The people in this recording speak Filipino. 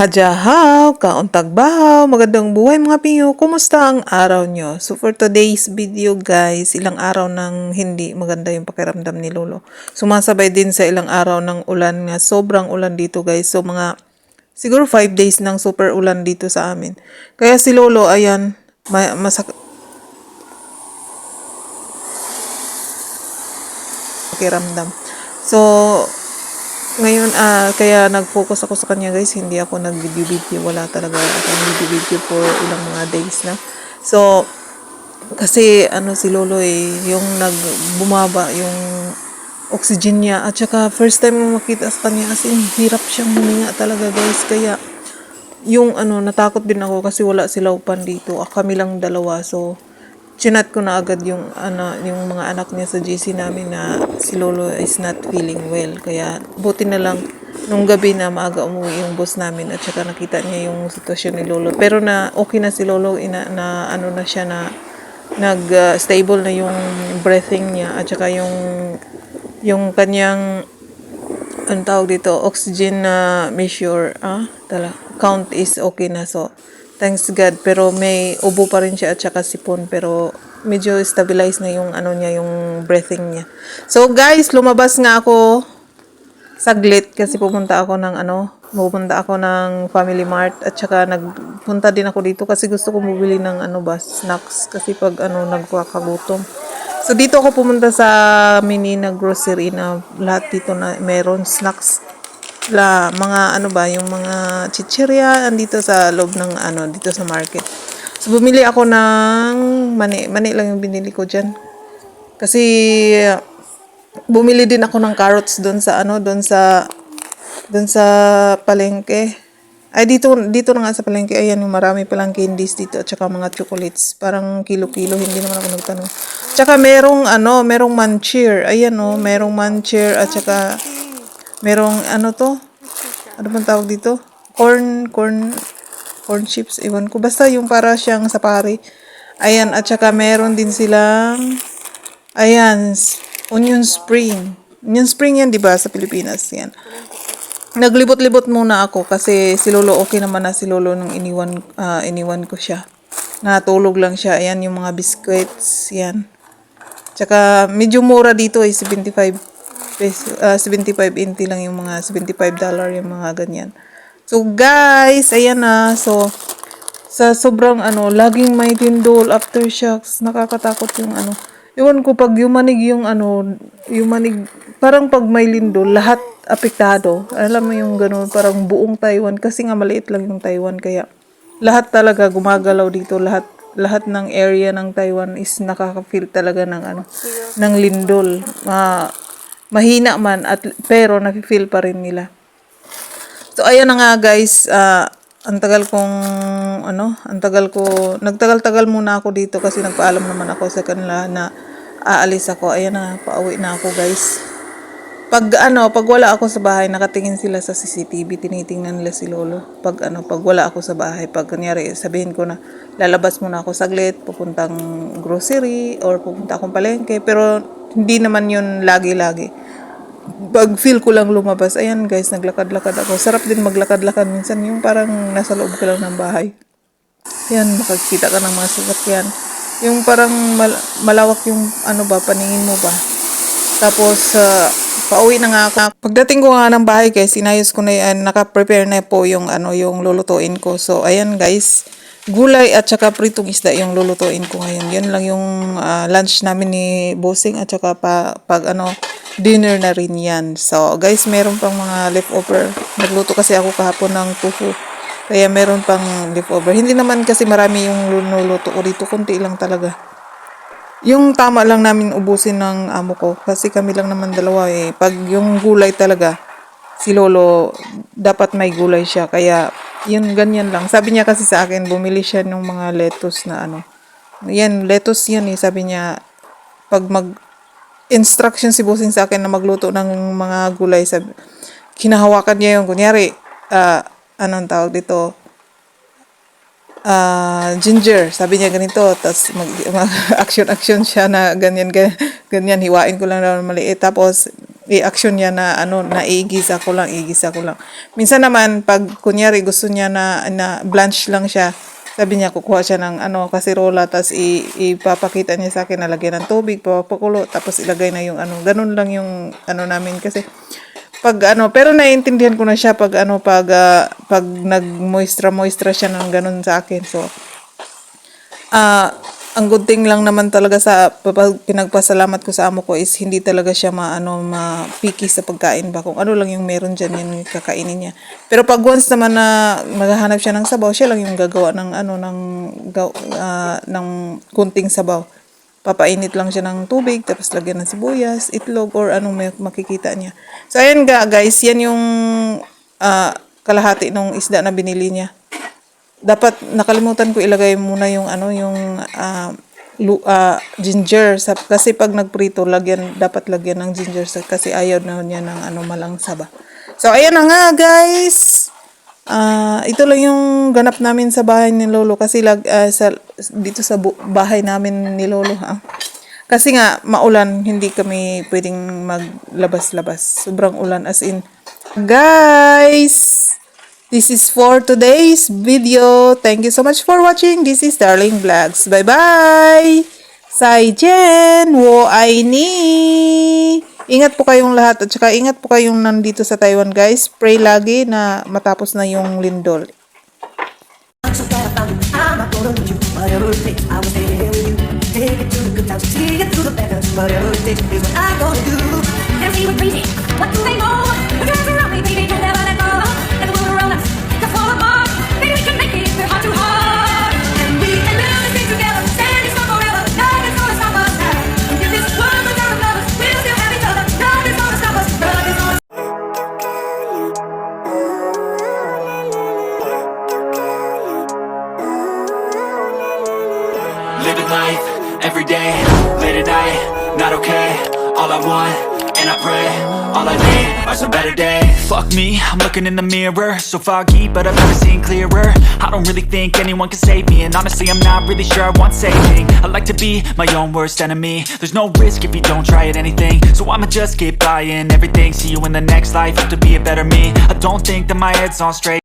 Hajahaw, kauntag bahaw, magandang buhay mga piyo, kumusta ang araw nyo? So for today's video guys, ilang araw nang hindi maganda yung pakiramdam ni Lolo. Sumasabay din sa ilang araw ng ulan nga, sobrang ulan dito guys. So mga siguro 5 days ng super ulan dito sa amin. Kaya si Lolo, ayan, pakiramdam. So, ngayon, kaya nag-focus ako sa kanya guys, hindi ako nag-video-video, wala talaga akong video-video for ilang mga days na. So, kasi si Lolo yung bumaba yung oxygen niya, at saka first time mo makita sa kanya, as in, hirap siyang huminga talaga guys, kaya yung natakot din ako kasi wala sila upan dito, kami lang dalawa, so chinat ko na agad yung mga anak niya sa GC namin na si Lolo is not feeling well. Kaya buti na lang nung gabi na maaga umuwi yung boss namin at saka nakita niya yung sitwasyon ni Lolo. Pero na okay na si Lolo, na siya na stable na yung breathing niya at saka yung kanyang tawag dito, oxygen na measure, count is okay na. So thanks God, pero may ubo pa rin siya at saka sipon, pero medyo stabilize na yung niya, yung breathing niya. So guys, lumabas nga ako saglit kasi pupunta ako ng Family Mart at saka nagpunta din ako dito kasi gusto ko bumili ng snacks kasi pag nagkakagutom. So dito ako pumunta sa mini na grocery na lahat dito na meron snacks. Mga yung mga chichirya andito sa loob ng dito sa market. So bumili ako ng mani lang yung binili ko diyan. Kasi bumili din ako ng carrots doon sa palengke. Ay dito na nga sa palengke, ayan yung marami palang candies dito at saka mga chocolates. Parang kilo-kilo, hindi naman ako nagtanong. Tsaka merong manchir. Ayan merong manchir at saka merong to? Ano bang tawag dito? Corn chips, iwan ko. Basta yung para siyang sapari. Ayan, at saka meron din silang, ayan, onion spring. Onion spring yan, di ba, sa Pilipinas? Yan. Naglibot-libot muna ako kasi si Lolo, okay naman na si Lolo nung iniwan ko siya. Natulog lang siya. Ayan, yung mga biscuits, yan. Tsaka, medyo mura dito 75 NT lang yung mga $75 yung mga ganyan. So guys, ayan na. So sa sobrang laging may lindol, aftershocks, nakakatakot yung Ewan ko pag yumanig yumanig, parang pag may lindol, lahat apektado. Alam mo yung ganun, parang buong Taiwan kasi nga maliit lang yung Taiwan, kaya lahat talaga gumagalaw dito, lahat ng area ng Taiwan is nakaka-feel talaga ng lindol. Mahina man pero nafi-feel pa rin nila. So ayan na nga guys, nagtagal-tagal muna ako dito kasi nagpaalam naman ako sa kanila na aalis ako. Ayan na, pauwi na ako guys. Pag wala ako sa bahay, nakatingin sila sa CCTV, tinitingnan nila si Lolo. Pag wala ako sa bahay, pag kunyari sabihin ko na lalabas muna ako saglit, pupuntang grocery or pupunta akong palengke, pero hindi naman yun lagi-lagi. Pag feel ko lang lumabas, ayan guys, naglakad-lakad ako. Sarap din maglakad-lakad minsan, yung parang nasa loob ka lang ng bahay. Ayan, makikita ka ng mga sasakyan. Yung parang malawak yung paningin mo ba. Tapos, pauwi na nga ako. Pagdating ko nga ng bahay guys, inayos ko na yan, naka-prepare na po yung yung lulutuin ko. So, ayan guys, gulay at saka pritong isda yung lulutuin ko ngayon. Yun lang yung lunch namin ni Bossing at saka pag dinner na rin yan. So, guys, meron pang mga leftover. Nagluto kasi ako kahapon ng tofu. Kaya meron pang leftover. Hindi naman kasi marami yung luluto ko dito. Kunti lang talaga. Yung tama lang namin ubusin ng amo ko. Kasi kami lang naman dalawa eh. Pag yung gulay talaga, si Lolo, dapat may gulay siya. Kaya, yun, ganyan lang. Sabi niya kasi sa akin, bumili siya ng mga lettuce na Yan, lettuce yan eh. Sabi niya, pag instruction si Bossing sa akin na magluto ng mga gulay, kinahawakan niya yung kunyari anong tawag dito, ginger, sabi niya ganito, tapos mag action siya na ganyan, hiwain ko lang na maliit, tapos i-action niya na naigisa ko lang. Minsan naman, pag kunyari gusto niya na blanch lang siya, sabi niya kukuha siya ng kasirola, tapos ipapakita niya sa akin na lagyan ng tubig, papakulo, tapos ilagay na yung ganun lang yung namin kasi pag pero naiintindihan ko na siya pag pag nag-moistra siya ng ganun sa akin. So ang good thing lang naman talaga sa pinagpasalamat ko sa amo ko is hindi talaga siya mapiki sa pagkain ba. Kung ano lang yung meron dyan, yung kakainin niya. Pero pag once naman na maghahanap siya ng sabaw, siya lang yung gagawa ng ng kunting sabaw. Papainit lang siya ng tubig, tapos lagyan ng sibuyas, itlog, or anong may makikita niya. So ayan guys, yan yung kalahati ng isda na binili niya. Dapat nakalimutan ko ilagay muna yung ginger kasi pag nagprito dapat lagyan ng ginger kasi ayaw na niya ng malangsa ba. So ayan na nga guys. Ito lang yung ganap namin sa bahay ni Lolo kasi dito sa bahay namin ni Lolo Kasi nga maulan, hindi kami pwedeng maglabas-labas. Sobrang ulan as in. Guys, this is for today's video. Thank you so much for watching. This is Darling Vlogs. Bye-bye! Zaijian! Wo ai ni! Ingat po kayong lahat at saka ingat po kayong nandito sa Taiwan guys. Pray lagi na matapos na yung lindol. Living life, every day, late at night, not okay. All I want, and I pray, all I need are some better days. Fuck me, I'm looking in the mirror, so foggy, but I've never seen clearer. I don't really think anyone can save me, and honestly I'm not really sure I want saving. I like to be my own worst enemy. There's no risk if you don't try at anything, so I'ma just keep buying everything. See you in the next life, have to be a better me. I don't think that my head's on straight.